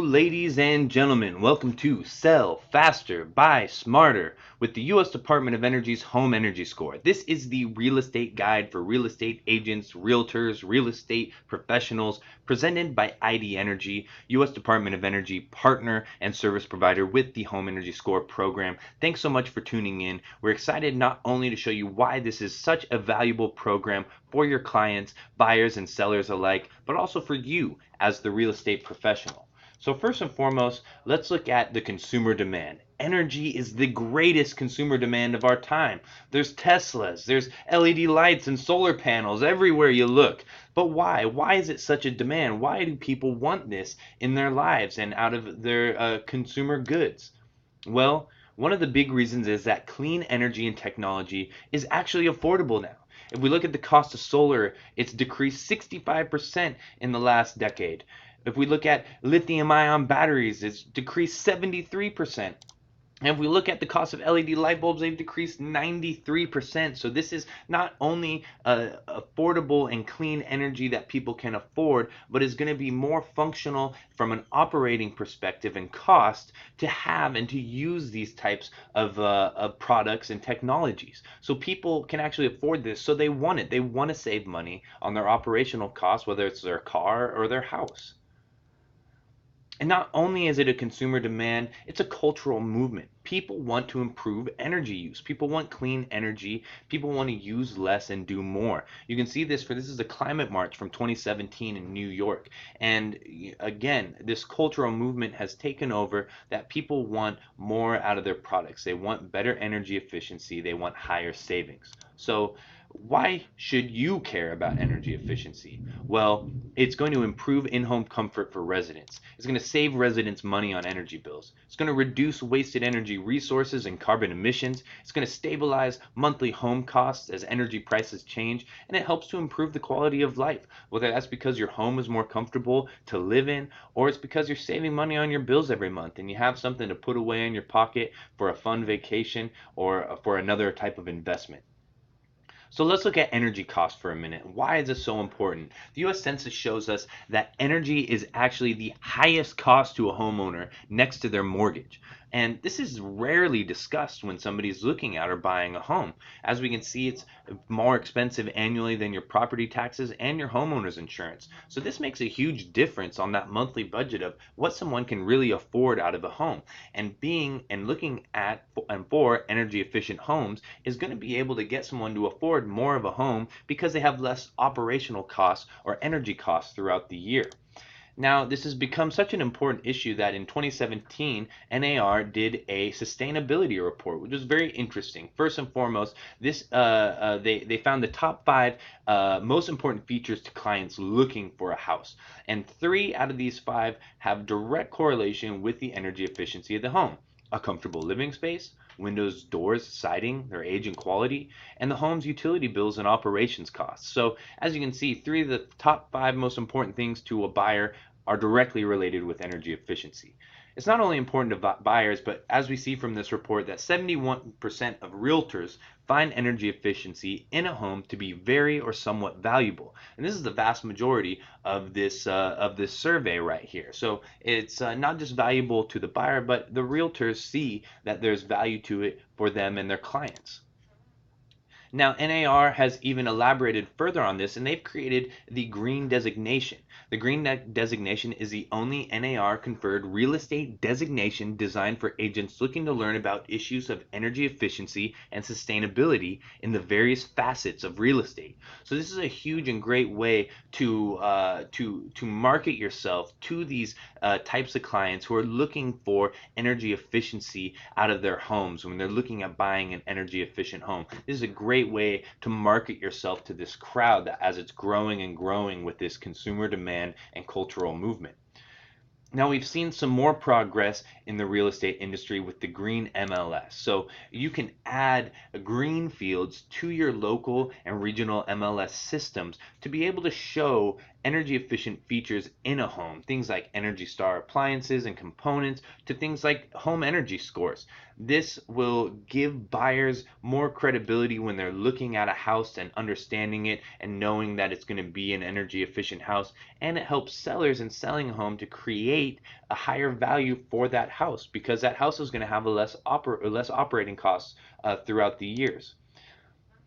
ladies and gentlemen. Welcome to Sell Faster, Buy Smarter with the U.S. Department of Energy's Home Energy Score. This is the real estate guide for real estate agents, realtors, real estate professionals, presented by ID Energy, U.S. Department of Energy partner and service provider with the Home Energy Score program. Thanks so much for tuning in. We're excited not only to show you why this is such a valuable program for your clients, buyers and sellers alike, but also for you as the real estate professional. So first and foremost, let's look at the consumer demand. Energy is the greatest consumer demand of our time. There's Teslas, there's LED lights and solar panels everywhere you look. But why? Why is it such a demand? Why do people want this in their lives and out of their consumer goods? Well, one of the big reasons is that clean energy and technology is actually affordable now. If we look at the cost of solar, it's decreased 65% in the last decade. If we look at lithium ion batteries, it's decreased 73%. And if we look at the cost of LED light bulbs, they've decreased 93%. So this is not only affordable and clean energy that people can afford, but is going to be more functional from an operating perspective and cost to have and to use these types of products and technologies. So people can actually afford this, so they want it. They want to save money on their operational costs, whether it's their car or their house. And not only is it a consumer demand, it's a cultural movement. People want to improve energy use. People want clean energy. People want to use less and do more. You can see this is a climate march from 2017 in New York. And again, this cultural movement has taken over that people want more out of their products. They want better energy efficiency. They want higher savings. So why should you care about energy efficiency? Well, it's going to improve in-home comfort for residents. It's going to save residents money on energy bills. It's going to reduce wasted energy resources and carbon emissions. It's going to stabilize monthly home costs as energy prices change, and it helps to improve the quality of life, whether that's because your home is more comfortable to live in, or it's because you're saving money on your bills every month and you have something to put away in your pocket for a fun vacation or for another type of investment. So let's look at energy costs for a minute. Why is this so important? The US Census shows us that energy is actually the highest cost to a homeowner next to their mortgage. And this is rarely discussed when somebody's looking at or buying a home. As we can see, it's more expensive annually than your property taxes and your homeowner's insurance. So this makes a huge difference on that monthly budget of what someone can really afford out of a home. And looking at and for energy efficient homes is going to be able to get someone to afford more of a home because they have less operational costs or energy costs throughout the year. Now, this has become such an important issue that in 2017, NAR did a sustainability report, which was very interesting. First and foremost, they found the top five most important features to clients looking for a house, and 3 out of these 5 have direct correlation with the energy efficiency of the home: a comfortable living space, windows, doors, siding, their age and quality, and the home's utility bills and operations costs. So as you can see, 3 of the top 5 most important things to a buyer are directly related with energy efficiency. It's not only important to buyers, but as we see from this report, that 71% of realtors find energy efficiency in a home to be very or somewhat valuable. And this is the vast majority of this survey right here. So it's not just valuable to the buyer, but the realtors see that there's value to it for them and their clients. Now, NAR has even elaborated further on this, and they've created the green designation. The green designation is the only NAR conferred real estate designation designed for agents looking to learn about issues of energy efficiency and sustainability in the various facets of real estate. So this is a huge and great way to market yourself to these types of clients who are looking for energy efficiency out of their homes when they're looking at buying an energy efficient home. This is a great way to market yourself to this crowd that as it's growing and growing with this consumer demand and cultural movement. Now we've seen some more progress in the real estate industry with the green MLS. So you can add green fields to your local and regional MLS systems to be able to show energy efficient features in a home, things like Energy Star appliances and components, to things like home energy scores. This will give buyers more credibility when they're looking at a house and understanding it and knowing that it's going to be an energy efficient house. And it helps sellers in selling a home to create a higher value for that house, because that house is going to have a less operating costs throughout the years.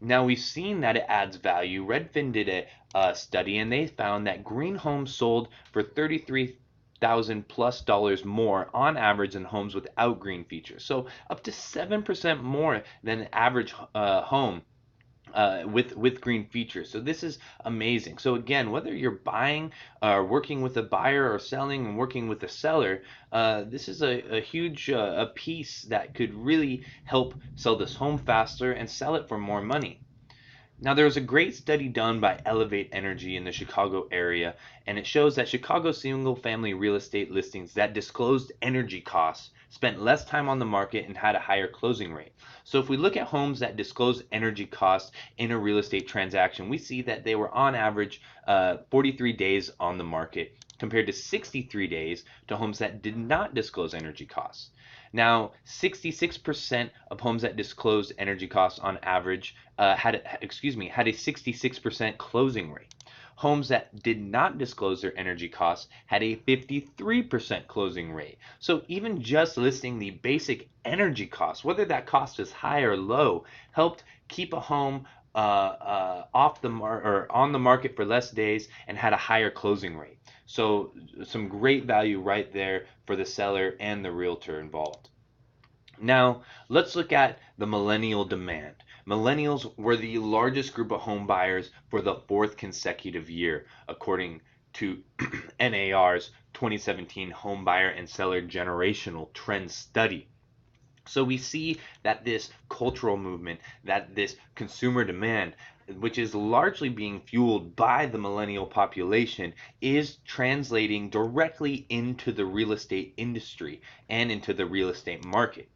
Now we've seen that it adds value. Redfin did a study and they found that green homes sold for 33,000 plus dollars more on average than homes without green features. So up to 7% more than the average home with green features. So this is amazing. So again, whether you're buying, working with a buyer, or selling and working with a seller, this is a huge a piece that could really help sell this home faster and sell it for more money. Now, there was a great study done by Elevate Energy in the Chicago area, and it shows that Chicago single family real estate listings that disclosed energy costs spent less time on the market and had a higher closing rate. So, if we look at homes that disclose energy costs in a real estate transaction, we see that they were on average 43 days on the market compared to 63 days to homes that did not disclose energy costs. Now, 66% of homes that disclosed energy costs on average had a 66% closing rate. Homes that did not disclose their energy costs had a 53% closing rate. So even just listing the basic energy costs, whether that cost is high or low, helped keep a home off the or on the market for less days and had a higher closing rate. So some great value right there for the seller and the realtor involved. Now, let's look at the millennial demand. Millennials were the largest group of home buyers for the fourth consecutive year, according to NAR's 2017 Home Buyer and Seller Generational Trend Study. So we see that this cultural movement, that this consumer demand, which is largely being fueled by the millennial population, is translating directly into the real estate industry and into the real estate market.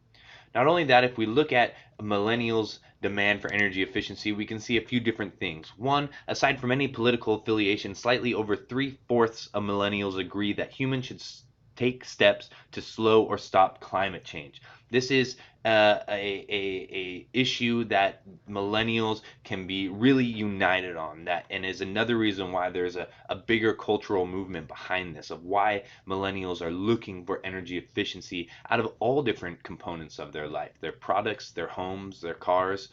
Not only that, if we look at millennials' demand for energy efficiency, we can see a few different things. One, aside from any political affiliation, slightly over three-fourths of millennials agree that humans should take steps to slow or stop climate change. This is a issue that millennials can be really united on, that, and is another reason why there's a bigger cultural movement behind this, of why millennials are looking for energy efficiency out of all different components of their life, their products, their homes, their cars.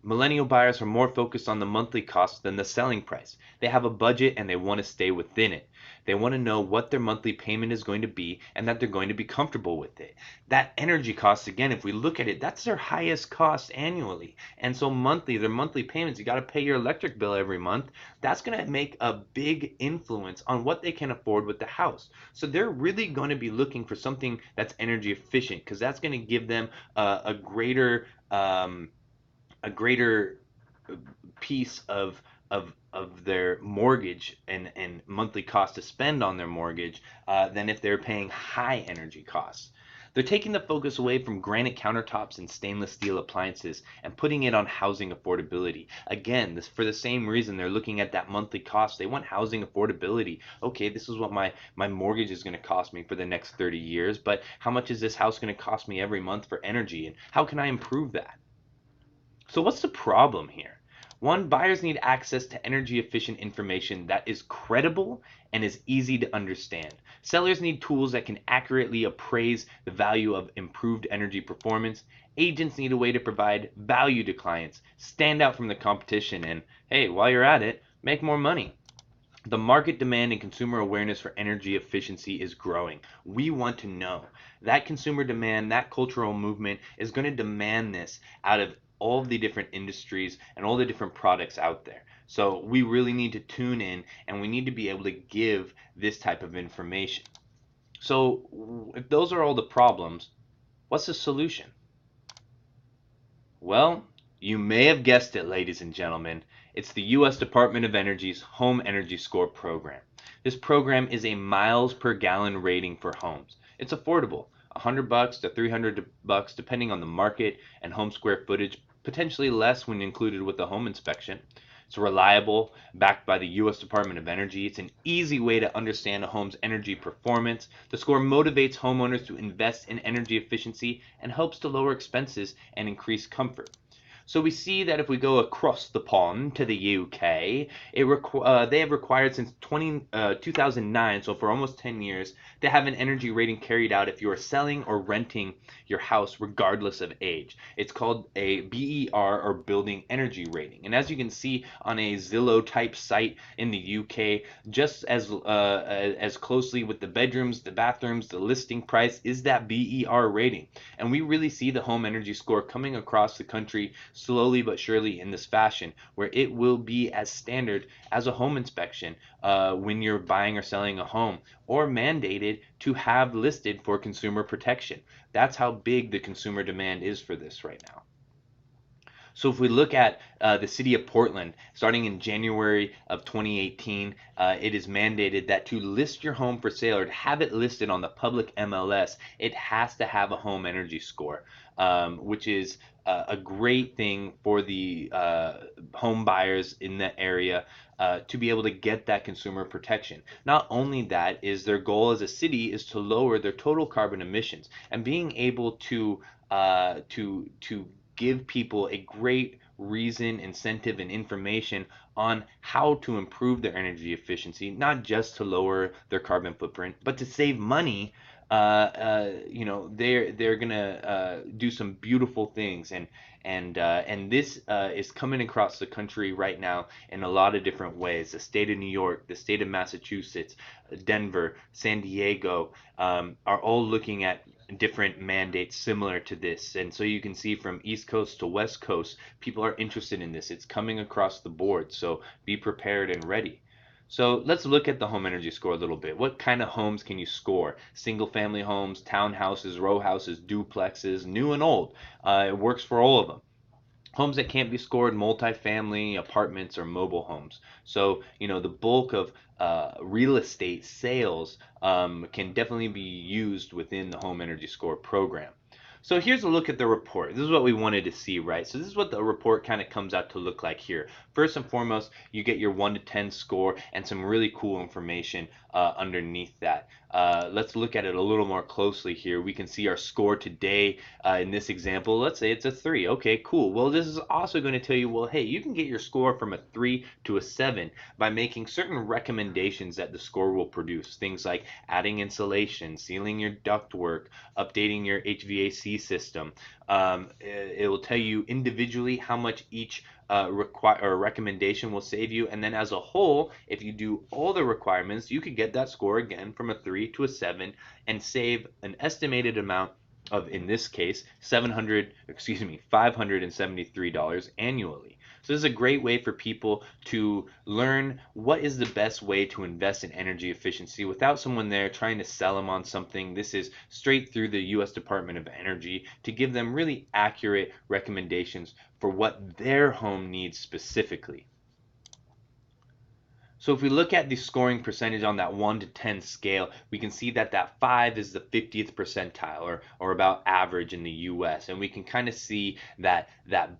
Millennial buyers are more focused on the monthly cost than the selling price. They have a budget and they want to stay within it. They want to know what their monthly payment is going to be and that they're going to be comfortable with it. That energy cost, again, if we look at it, that's their highest cost annually. And so monthly, their monthly payments, you got to pay your electric bill every month. That's going to make a big influence on what they can afford with the house. So they're really going to be looking for something that's energy efficient, because that's going to give them a greater piece of their mortgage and monthly cost to spend on their mortgage than if they're paying high energy costs. They're taking the focus away from granite countertops and stainless steel appliances and putting it on housing affordability. Again, this for the same reason. They're looking at that monthly cost. They want housing affordability. Okay, this is what my mortgage is going to cost me for the next 30 years, but how much is this house going to cost me every month for energy, and how can I improve that? So what's the problem here? One, buyers need access to energy efficient information that is credible and is easy to understand. Sellers need tools that can accurately appraise the value of improved energy performance. Agents need a way to provide value to clients, stand out from the competition, and hey, while you're at it, make more money. The market demand and consumer awareness for energy efficiency is growing. We want to know. That consumer demand, that cultural movement is going to demand this out of all of the different industries and all the different products out there. So we really need to tune in and we need to be able to give this type of information. So if those are all the problems, what's the solution? Well, you may have guessed it, ladies and gentlemen. It's the U.S. Department of Energy's Home Energy Score program. This program is a miles per gallon rating for homes. It's affordable, $100 to $300 depending on the market and home square footage, potentially less when included with the home inspection. It's reliable, backed by the U.S. Department of Energy. It's an easy way to understand a home's energy performance. The score motivates homeowners to invest in energy efficiency and helps to lower expenses and increase comfort. So we see that if we go across the pond to the UK, they have required since 2009, so for almost 10 years, to have an energy rating carried out if you are selling or renting your house regardless of age. It's called a BER, or Building Energy Rating. And as you can see on a Zillow type site in the UK, just as closely with the bedrooms, the bathrooms, the listing price is that BER rating. And we really see the home energy score coming across the country slowly but surely in this fashion, where it will be as standard as a home inspection when you're buying or selling a home, or mandated to have listed for consumer protection. That's how big the consumer demand is for this right now. So if we look at the city of Portland, starting in January of 2018, it is mandated that to list your home for sale or to have it listed on the public MLS, it has to have a home energy score, which is a great thing for the home buyers in the area to be able to get that consumer protection. Not only that, is their goal as a city is to lower their total carbon emissions, and being able to give people a great reason, incentive, and information on how to improve their energy efficiency, not just to lower their carbon footprint, but to save money. They're gonna do some beautiful things, and this is coming across the country right now in a lot of different ways. The state of New York, the state of Massachusetts, Denver, San Diego are all looking at different mandates similar to this. And so you can see from East Coast to West Coast, people are interested in this. It's coming across the board. So be prepared and ready. So let's look at the home energy score a little bit. What kind of homes can you score? Single family homes, townhouses, row houses, duplexes, new and old. It works for all of them. Homes that can't be scored, multifamily, apartments, or mobile homes. So, the bulk of real estate sales can definitely be used within the home energy score program. So here's a look at the report. This is what we wanted to see, right? So this is what the report kind of comes out to look like here. First and foremost, you get your 1 to 10 score and some really cool information underneath that. Let's look at it a little more closely here. We can see our score today in this example. Let's say it's a 3. Okay, cool. Well, this is also going to tell you, well, hey, you can get your score from a 3 to a 7 by making certain recommendations that the score will produce. Things like adding insulation, sealing your ductwork, updating your HVAC system. It will tell you individually how much each recommendation will save you, and then as a whole, if you do all the requirements, you could get that score again from a 3 to a 7 and save an estimated amount of, in this case, $573 annually. So this is a great way for people to learn what is the best way to invest in energy efficiency without someone there trying to sell them on something. This is straight through the U.S. Department of Energy to give them really accurate recommendations for what their home needs specifically. So if we look at the scoring percentage on that 1 to 10 scale, we can see that that 5 is the 50th percentile, or about average in the US. And we can kind of see that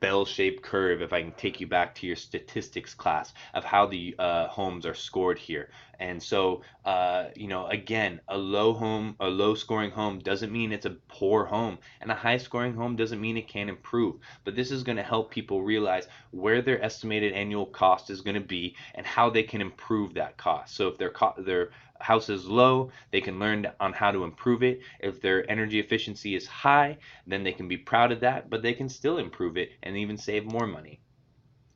bell-shaped curve, if I can take you back to your statistics class, of how the homes are scored here. And so, again, a low scoring home doesn't mean it's a poor home, and a high scoring home doesn't mean it can't improve. But this is going to help people realize where their estimated annual cost is going to be and how they can improve that cost. So if their house is low, they can learn on how to improve it. If their energy efficiency is high, then they can be proud of that, but they can still improve it and even save more money.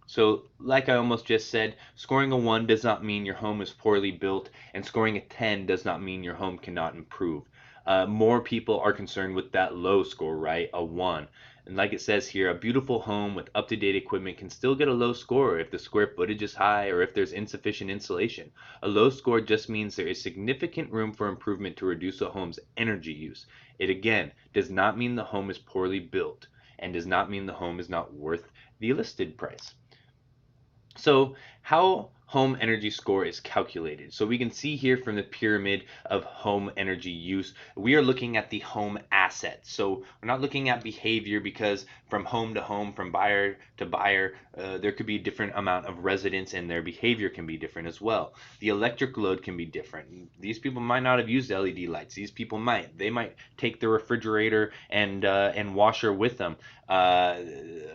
So, like I almost just said, scoring a 1 does not mean your home is poorly built, and scoring a 10 does not mean your home cannot improve. More people are concerned with that low score, right? A 1. And like it says here, a beautiful home with up-to-date equipment can still get a low score if the square footage is high or if there's insufficient insulation. A low score just means there is significant room for improvement to reduce a home's energy use. It again does not mean the home is poorly built, and does not mean the home is not worth the listed price. So how home energy score is calculated. So we can see here from the pyramid of home energy use, we are looking at the home assets. So we're not looking at behavior, because from home to home, from buyer to buyer, there could be a different amount of residents and their behavior can be different as well. The electric load can be different. These people might not have used LED lights. These people might. They might take the refrigerator and washer with them. Uh,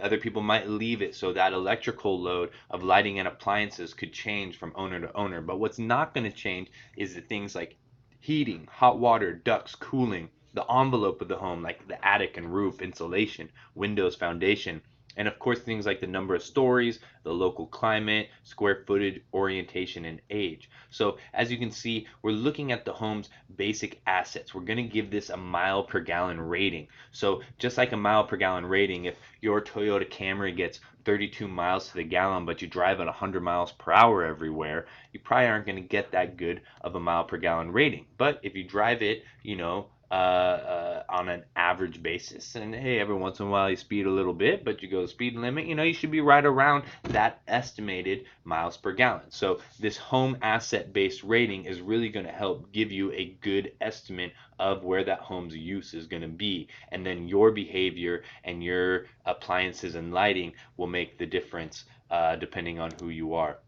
Other people might leave it, so that electrical load of lighting and appliances could change from owner to owner. But what's not going to change is the things like heating, hot water, ducts, cooling, the envelope of the home, like the attic and roof, insulation, windows, foundation, and of course things like the number of stories, the local climate, square footage, orientation, and age. So as you can see, we're looking at the home's basic assets. We're going to give this a mile per gallon rating. So just like a mile per gallon rating, if your Toyota Camry gets 32 miles to the gallon, but you drive at 100 miles per hour everywhere, you probably aren't going to get that good of a mile per gallon rating. But if you drive it, on an average basis, and hey, every once in a while you speed a little bit, but you go the speed limit, you should be right around that estimated miles per gallon. So this home asset based rating is really going to help give you a good estimate of where that home's use is going to be, and then your behavior and your appliances and lighting will make the difference, depending on who you are.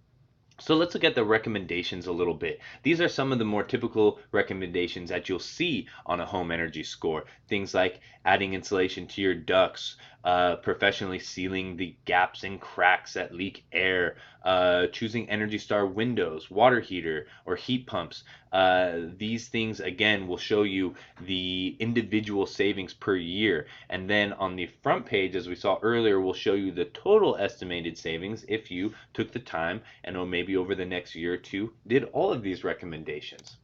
So let's look at the recommendations a little bit. These are some of the more typical recommendations that you'll see on a home energy score. Things like adding insulation to your ducts, professionally sealing the gaps and cracks that leak air, choosing Energy Star windows, water heater, or heat pumps. These things, again, will show you the individual savings per year. And then on the front page, as we saw earlier, we'll show you the total estimated savings if you took the time and maybe over the next year or two did all of these recommendations.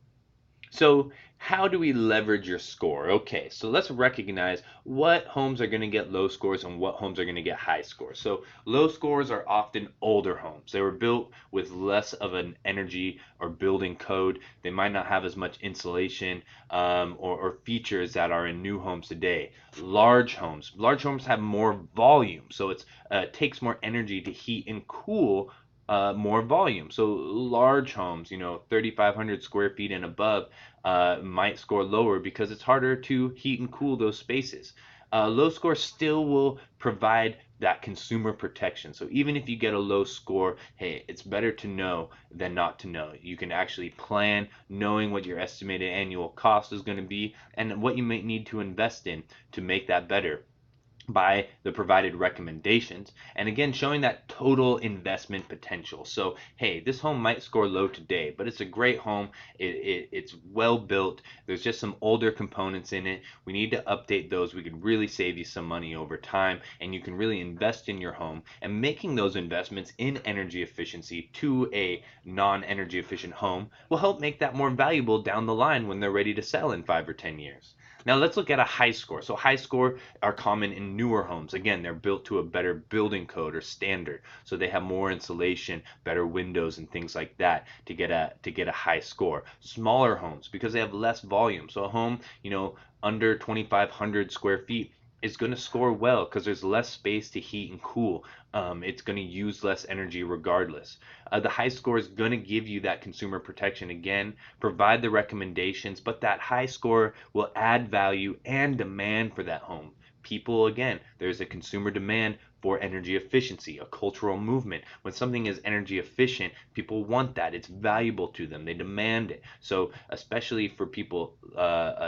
So how do we leverage your score? Okay, so let's recognize what homes are going to get low scores and what homes are going to get high scores. So low scores are often older homes. They were built with less of an energy or building code. They might not have as much insulation, or features that are in new homes today. Large homes have more volume, so it takes more energy to heat and cool, more volume. So large homes, 3,500 square feet and above, might score lower because it's harder to heat and cool those spaces. Low score still will provide that consumer protection. So even if you get a low score, hey, it's better to know than not to know. You can actually plan knowing what your estimated annual cost is going to be and what you might need to invest in to make that better by the provided recommendations, and again showing that total investment potential. So hey, this home might score low today, but it's a great home. It's well built. There's just some older components in it. We need to update those. We could really save you some money over time, and you can really invest in your home, and making those investments in energy efficiency to a non-energy efficient home will help make that more valuable down the line when they're ready to sell in 5 or 10 years. Now let's look at a high score. So high score are common in newer homes. Again, they're built to a better building code or standard. So they have more insulation, better windows, and things like that to get a high score. Smaller homes, because they have less volume. So a home, under 2,500 square feet is going to score well because there's less space to heat and cool. It's going to use less energy regardless. The high score is going to give you that consumer protection again, provide the recommendations, but that high score will add value and demand for that home. People, again, there's a consumer demand for energy efficiency, a cultural movement. When something is energy efficient, people want that. It's valuable to them. They demand it. So especially for people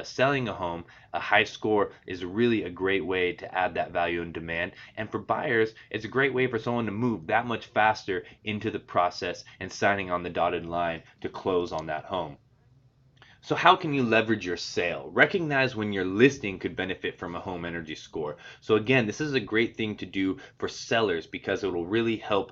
selling a home, a high score is really a great way to add that value and demand. And for buyers, it's a great way for someone to move that much faster into the process and signing on the dotted line to close on that home. So how can you leverage your sale? Recognize when your listing could benefit from a home energy score. So again, this is a great thing to do for sellers because it will really help,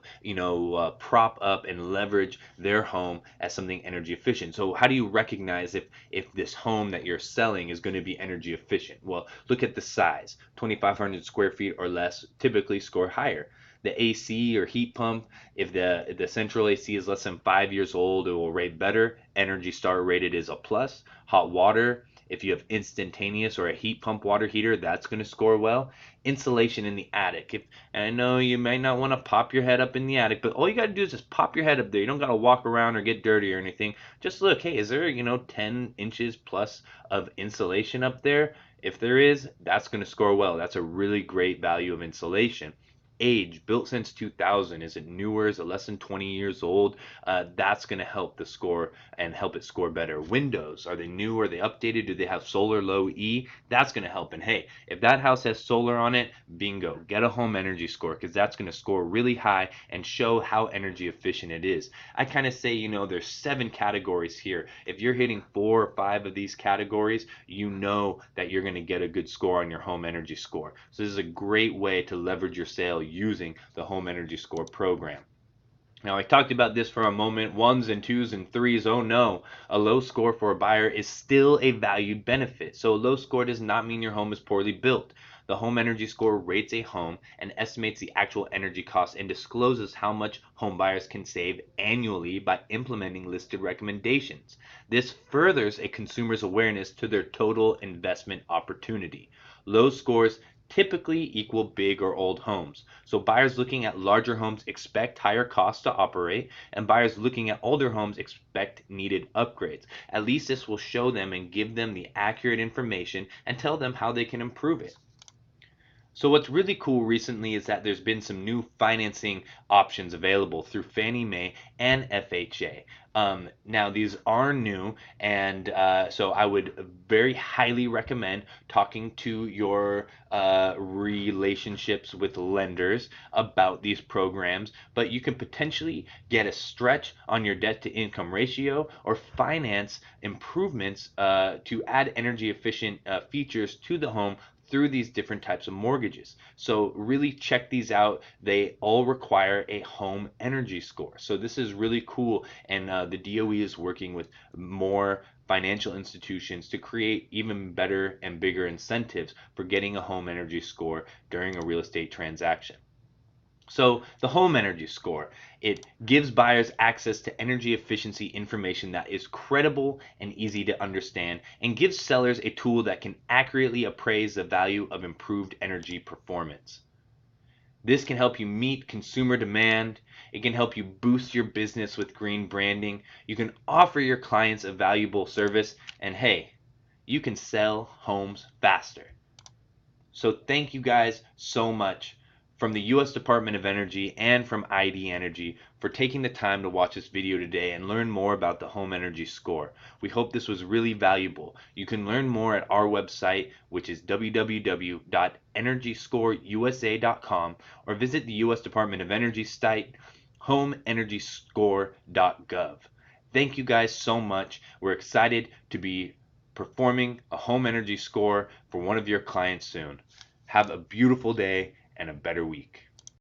prop up and leverage their home as something energy efficient. So how do you recognize if this home that you're selling is going to be energy efficient? Well, look at the size. 2,500 square feet or less typically score higher. The AC or heat pump, if the central AC is less than 5 years old, it will rate better. Energy Star rated is a plus. Hot water, If you have instantaneous or a heat pump water heater, that's going to score well. Insulation in the attic. And I know you might not want to pop your head up in the attic, but all you got to do is just pop your head up there. You don't got to walk around or get dirty or anything. Just look, hey, is there, 10 inches plus of insulation up there? If there is, that's going to score well. That's a really great value of insulation. Age, built since 2000. Is it newer? Is it less than 20 years old? That's going to help the score and help it score better. Windows, are they new? Are they updated? Do they have solar low E? That's going to help. And hey, if that house has solar on it, bingo, get a home energy score, because that's going to score really high and show how energy efficient it is. I kind of say, there's 7 categories here. If you're hitting 4 or 5 of these categories, you know that you're going to get a good score on your home energy score. So this is a great way to leverage your sale using the home energy score program. Now, I talked about this for a moment. 1s and 2s and 3s. Oh no, a low score for a buyer is still a valued benefit. So a low score does not mean your home is poorly built. The home energy score rates a home and estimates the actual energy cost and discloses how much home buyers can save annually by implementing listed recommendations. This furthers a consumer's awareness to their total investment opportunity. Low scores typically equal big or old homes. So buyers looking at larger homes expect higher costs to operate, and buyers looking at older homes expect needed upgrades. At least this will show them and give them the accurate information and tell them how they can improve it. So what's really cool recently is that there's been some new financing options available through Fannie Mae and FHA. Now these are new, and so I would very highly recommend talking to your relationships with lenders about these programs. But you can potentially get a stretch on your debt to income ratio or finance improvements to add energy efficient features to the home through these different types of mortgages. So really check these out. They all require a home energy score. So this is really cool, and the DOE is working with more financial institutions to create even better and bigger incentives for getting a home energy score during a real estate transaction. So the home energy score, it gives buyers access to energy efficiency information that is credible and easy to understand, and gives sellers a tool that can accurately appraise the value of improved energy performance. This can help you meet consumer demand. It can help you boost your business with green branding. You can offer your clients a valuable service, and hey, you can sell homes faster. So thank you guys so much from the U.S. Department of Energy and from ID Energy for taking the time to watch this video today and learn more about the home energy score. We hope this was really valuable. You can learn more at our website, which is www.energyscoreusa.com, or visit the U.S. Department of Energy site, homeenergyscore.gov. Thank you guys so much. We're excited to be performing a home energy score for one of your clients soon. Have a beautiful day and a better week.